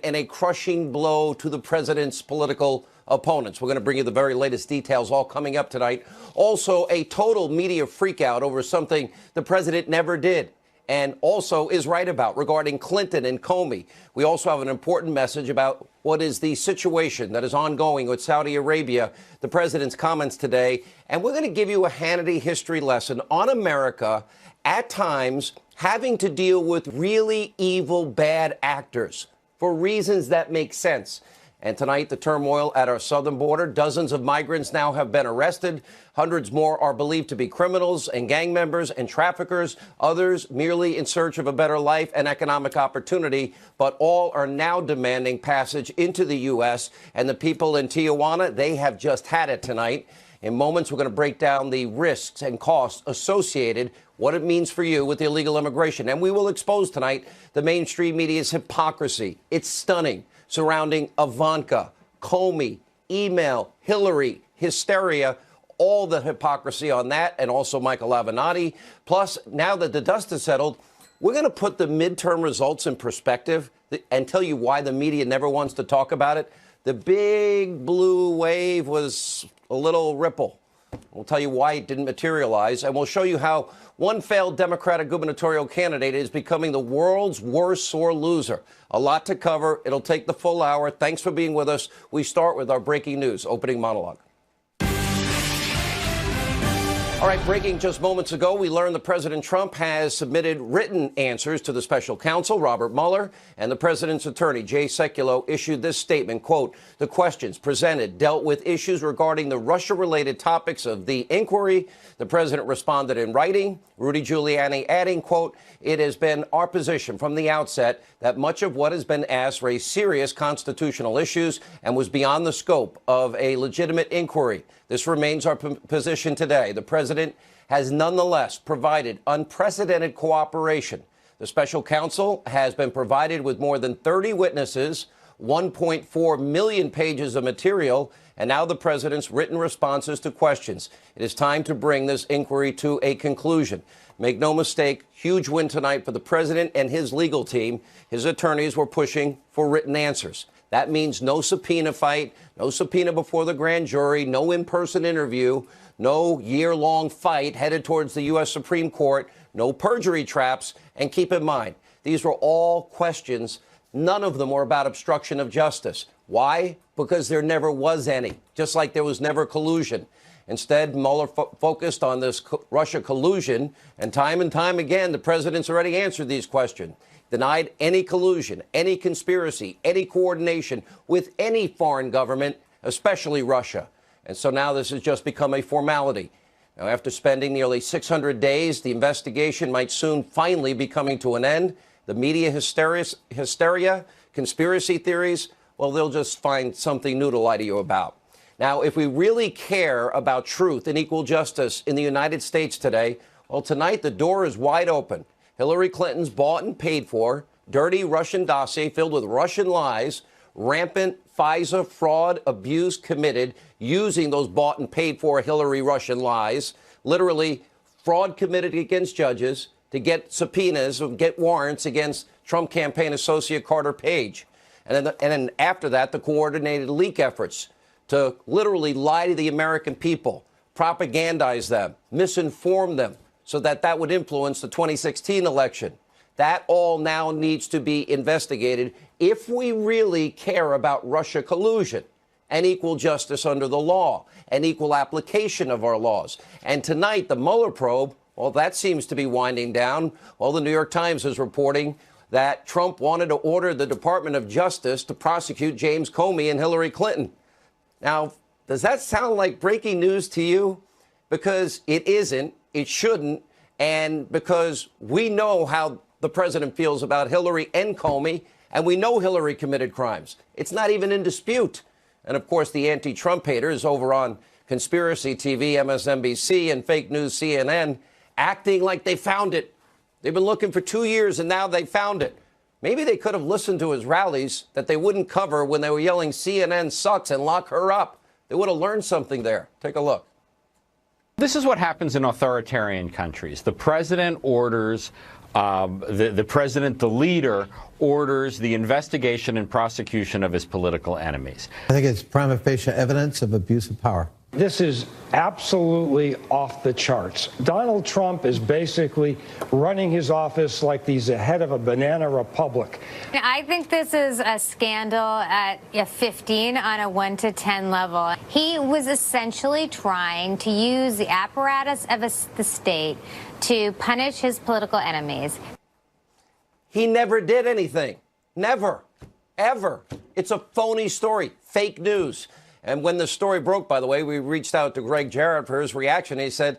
and a crushing blow to the president's political opponents. We're going to bring you the very latest details, all coming up tonight. Also, a total media freakout over something the president never did and also is right about regarding Clinton and Comey. We also have an important message about what is the situation that is ongoing with Saudi Arabia, the president's comments today. And we're going to give you a Hanity history lesson on America at times having to deal with really evil, bad actors for reasons that make sense. And tonight, the turmoil at our southern border. Dozens of migrants now have been arrested. Hundreds more are believed to be criminals and gang members and traffickers. Others merely in search of a better life and economic opportunity. But all are now demanding passage into the U.S. And the people in Tijuana, they have just had it tonight. In moments, we're going to break down the risks and costs associated, what it means for you with illegal immigration. And we will expose tonight the mainstream media's hypocrisy. It's stunning. Surrounding Ivanka, Comey, email, Hillary, hysteria, all the hypocrisy on that, and also Michael Avenatti. Plus, now that the dust has settled, we're going to put the midterm results in perspective and tell you why the media never wants to talk about it. The big blue wave was a little ripple. We'll tell you why it didn't materialize, and we'll show you how one failed Democratic gubernatorial candidate is becoming the world's worst sore loser. A lot to cover. It'll take the full hour. Thanks for being with us. We start with our breaking news opening monologue. All right, breaking just moments ago, we learned that President Trump has submitted written answers to the special counsel, Robert Mueller, and the president's attorney, Jay Sekulow, issued this statement, quote, the questions presented dealt with issues regarding the Russia-related topics of the inquiry. The president responded in writing, Rudy Giuliani adding, quote, it has been our position from the outset that much of what has been asked raised serious constitutional issues and was beyond the scope of a legitimate inquiry. This remains our position today. The president has nonetheless provided unprecedented cooperation. The special counsel has been provided with more than 30 witnesses, 1.4 million pages of material, and now the president's written responses to questions. It is time to bring this inquiry to a conclusion. Make no mistake, huge win tonight for the president and his legal team. His attorneys were pushing for written answers. That means no subpoena fight, no subpoena before the grand jury, no in-person interview, no year-long fight headed towards the U.S. Supreme Court, no perjury traps. And keep in mind, these were all questions. None of them were about obstruction of justice. Why? Because there never was any, just like there was never collusion. Instead, Mueller focused on this Russia collusion, and time again, the president's already answered these questions. Denied any collusion, any conspiracy, any coordination with any foreign government, especially Russia. And so now this has just become a formality. Now, after spending nearly 600 days, the investigation might soon finally be coming to an end. The media hysteria, conspiracy theories, well, they'll just find something new to lie to you about. Now, if we really care about truth and equal justice in the United States today, well, tonight the door is wide open. Hillary Clinton's bought and paid for, dirty Russian dossier filled with Russian lies, rampant FISA fraud, abuse committed using those bought and paid for Hillary Russian lies, literally fraud committed against judges to get subpoenas or get warrants against Trump campaign associate Carter Page. And then after that, the coordinated leak efforts to literally lie to the American people, propagandize them, misinform them, so that would influence the 2016 election. That all now needs to be investigated if we really care about Russia collusion and equal justice under the law and equal application of our laws. And tonight, the Mueller probe, well, that seems to be winding down. Well, the New York Times is reporting that Trump wanted to order the Department of Justice to prosecute James Comey and Hillary Clinton. Now, does that sound like breaking news to you? Because it isn't. It shouldn't, and because we know how the president feels about Hillary and Comey, and we know Hillary committed crimes. It's not even in dispute. And, of course, the anti-Trump haters over on Conspiracy TV, MSNBC, and Fake News CNN acting like they found it. They've been looking for 2 years, and now they found it. Maybe they could have listened to his rallies that they wouldn't cover when they were yelling CNN sucks and lock her up. They would have learned something there. Take a look. This is what happens in authoritarian countries. The president orders the president, the leader, orders the investigation and prosecution of his political enemies. I think it's prima facie evidence of abuse of power. This is absolutely off the charts. Donald Trump is basically running his office like he's the head of a banana republic. I think this is a scandal at a 15 on a 1 to 10 level. He was essentially trying to use the apparatus of the state to punish his political enemies. He never did anything. Never. Ever. It's a phony story. Fake news. And when the story broke, by the way, we reached out to Greg Jarrett for his reaction. He said,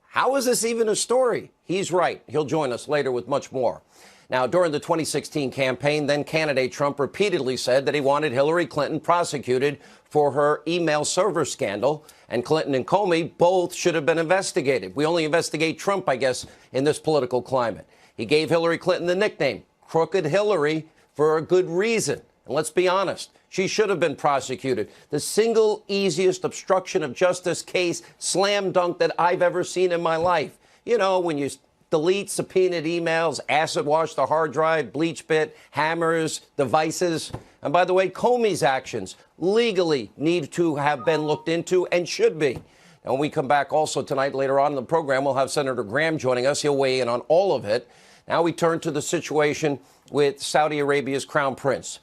how is this even a story? He's right. He'll join us later with much more. Now, during the 2016 campaign, then candidate Trump repeatedly said that he wanted Hillary Clinton prosecuted for her email server scandal. And Clinton and Comey both should have been investigated. We only investigate Trump, I guess, in this political climate. He gave Hillary Clinton the nickname Crooked Hillary for a good reason. And let's be honest, she should have been prosecuted. The single easiest obstruction of justice case, slam dunk, that I've ever seen in my life. You know, when you delete subpoenaed emails, acid wash the hard drive, bleach bit, hammers, devices. And by the way, Comey's actions legally need to have been looked into and should be. And when we come back also tonight, later on in the program, we'll have Senator Graham joining us. He'll weigh in on all of it. Now we turn to the situation with Saudi Arabia's crown prince.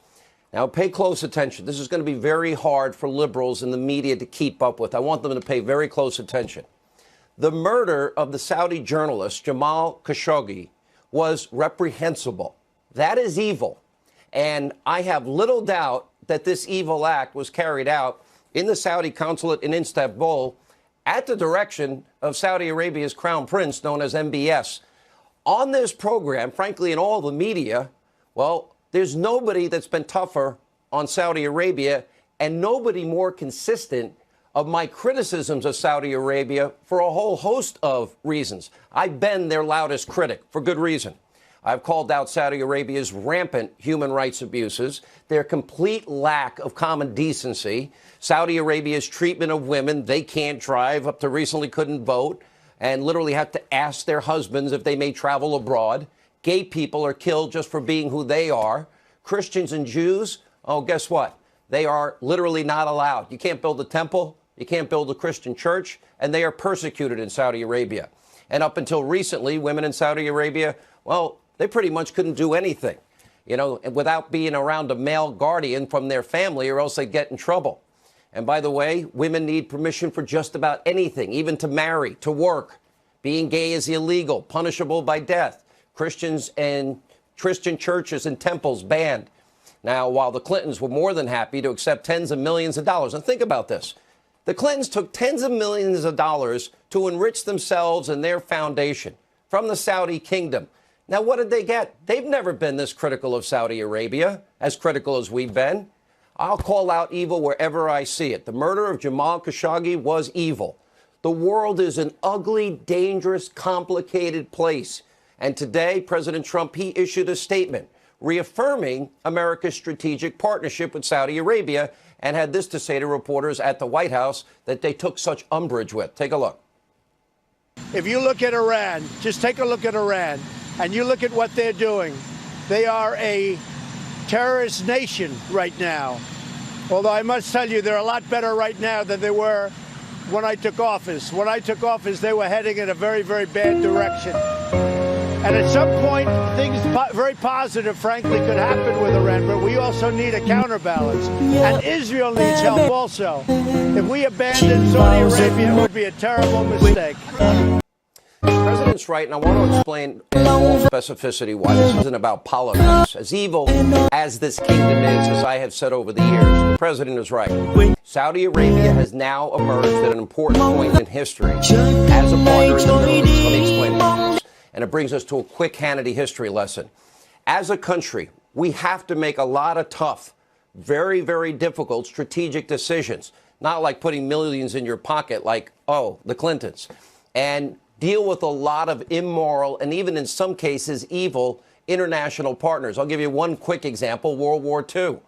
Now, pay close attention. This is going to be very hard for liberals in the media to keep up with. I want them to pay very close attention. The murder of the Saudi journalist Jamal Khashoggi was reprehensible. That is evil. And I have little doubt that this evil act was carried out in the Saudi consulate in Istanbul at the direction of Saudi Arabia's crown prince, known as MBS. On this program, frankly, in all the media, well, there's nobody that's been tougher on Saudi Arabia and nobody more consistent of my criticisms of Saudi Arabia for a whole host of reasons. I've been their loudest critic for good reason. I've called out Saudi Arabia's rampant human rights abuses, their complete lack of common decency, Saudi Arabia's treatment of women. They can't drive, up to recently couldn't vote, and literally have to ask their husbands if they may travel abroad. Gay people are killed just for being who they are. Christians and Jews, oh, guess what? They are literally not allowed. You can't build a temple. You can't build a Christian church. And they are persecuted in Saudi Arabia. And up until recently, women in Saudi Arabia, well, they pretty much couldn't do anything, you know, without being around a male guardian from their family, or else they'd get in trouble. And by the way, women need permission for just about anything, even to marry, to work. Being gay is illegal, punishable by death. Christians and Christian churches and temples banned. Now, while the Clintons were more than happy to accept tens of millions of dollars, and think about this, the Clintons took tens of millions of dollars to enrich themselves and their foundation from the Saudi kingdom. Now, what did they get? They've never been this critical of Saudi Arabia, as critical as we've been. I'll call out evil wherever I see it. The murder of Jamal Khashoggi was evil. The world is an ugly, dangerous, complicated place. And today, President Trump, he issued a statement reaffirming America's strategic partnership with Saudi Arabia and had this to say to reporters at the White House that they took such umbrage with. Take a look. If you look at Iran, just take a look at Iran, and you look at what they're doing. They are a terrorist nation right now. Although I must tell you, they're a lot better right now than they were when I took office. When I took office, they were heading in a very, very bad direction. And at some point, things very positive, frankly, could happen with Iran, but we also need a counterbalance. And Israel needs help also. If we abandon Saudi Arabia, it would be a terrible mistake. The president's right, and I want to explain in all specificity why this isn't about politics. As evil as this kingdom is, as I have said over the years, the president is right. Saudi Arabia has now emerged at an important point in history as a partner in the Middle East. Let me explain this. And it brings us to a quick Hanity history lesson. As a country, we have to make a lot of tough, very, very difficult strategic decisions. Not like putting millions in your pocket like, oh, the Clintons. And deal with a lot of immoral and even in some cases evil international partners. I'll give you one quick example, World War II.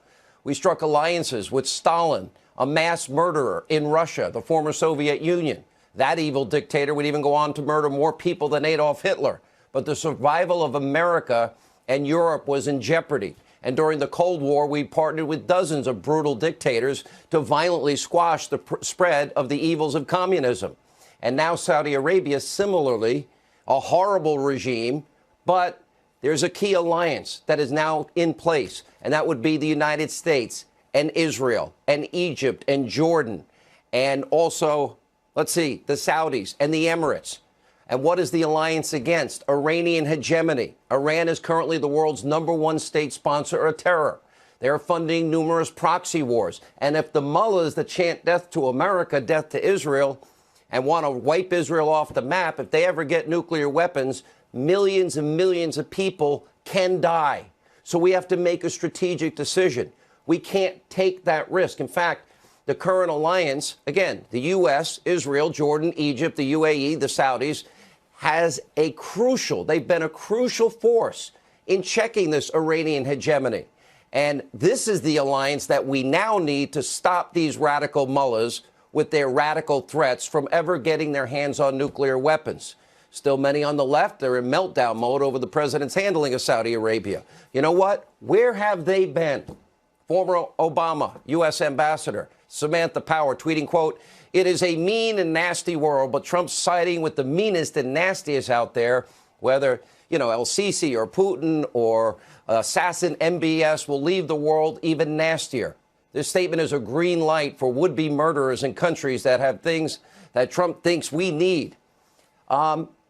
We struck alliances with Stalin, a mass murderer in Russia, the former Soviet Union. That evil dictator would even go on to murder more people than Adolf Hitler. but the survival of America and Europe was in jeopardy. And during the Cold War, we partnered with dozens of brutal dictators to violently squash the spread of the evils of communism. And now Saudi Arabia, similarly, a horrible regime, but there's a key alliance that is now in place, and that would be the United States and Israel and Egypt and Jordan and also, let's see, the Saudis and the Emirates. And what is the alliance against? Iranian hegemony. Iran is currently the world's #1 state sponsor of terror. They are funding numerous proxy wars. And if the mullahs that chant death to America, death to Israel, and want to wipe Israel off the map, if they ever get nuclear weapons, millions and millions of people can die. So we have to make a strategic decision. We can't take that risk. In fact, the current alliance, again, the U.S., Israel, Jordan, Egypt, the UAE, the Saudis, they've been a crucial force in checking this Iranian hegemony. And this is the alliance that we now need to stop these radical mullahs with their radical threats from ever getting their hands on nuclear weapons. Still, many on the left are in meltdown mode over the president's handling of Saudi Arabia. You know what? Where have they been? Former Obama U.S. ambassador Samantha Power tweeting, quote, "It is a mean and nasty world, but Trump's siding with the meanest and nastiest out there, whether, El-Sisi or Putin or assassin MBS will leave the world even nastier." This statement is a green light for would-be murderers in countries that have things that Trump thinks we need.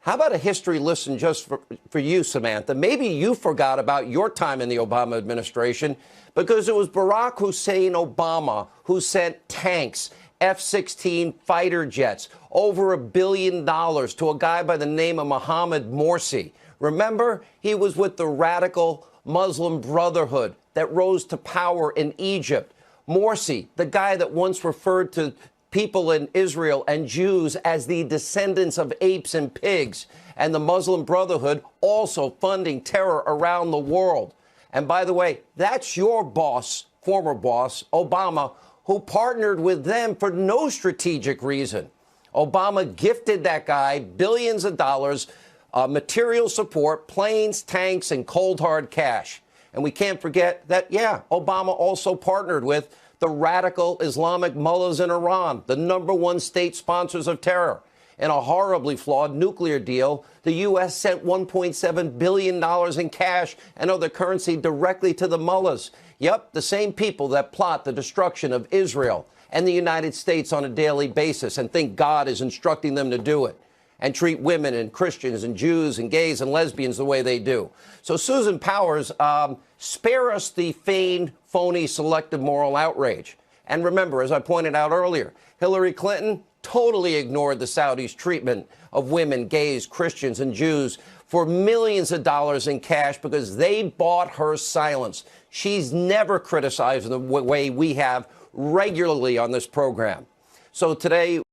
How about a history lesson just for you, Samantha? Maybe you forgot about your time in the Obama administration because it was Barack Hussein Obama who sent tanks, F-16 fighter jets, over $1 billion to a guy by the name of Mohammed Morsi. Remember, he was with the radical Muslim Brotherhood that rose to power in Egypt. Morsi, the guy that once referred to people in Israel and Jews as the descendants of apes and pigs, and the Muslim Brotherhood also funding terror around the world. And by the way, that's your boss, former boss, Obama, who partnered with them for no strategic reason. Obama gifted that guy billions of dollars, material support, planes, tanks, and cold hard cash. And we can't forget that, Obama also partnered with the radical Islamic mullahs in Iran, the #1 state sponsors of terror. In a horribly flawed nuclear deal, the U.S. sent $1.7 billion in cash and other currency directly to the mullahs. Yep, the same people that plot the destruction of Israel and the United States on a daily basis and think God is instructing them to do it, and treat women and Christians and Jews and gays and lesbians the way they do. So, Susan Powers, spare us the feigned, phony, selective moral outrage. And remember, as I pointed out earlier, Hillary Clinton totally ignored the Saudis' treatment of women, gays, Christians, and Jews for millions of dollars in cash because they bought her silence. She's never criticized the way we have regularly on this program. So today,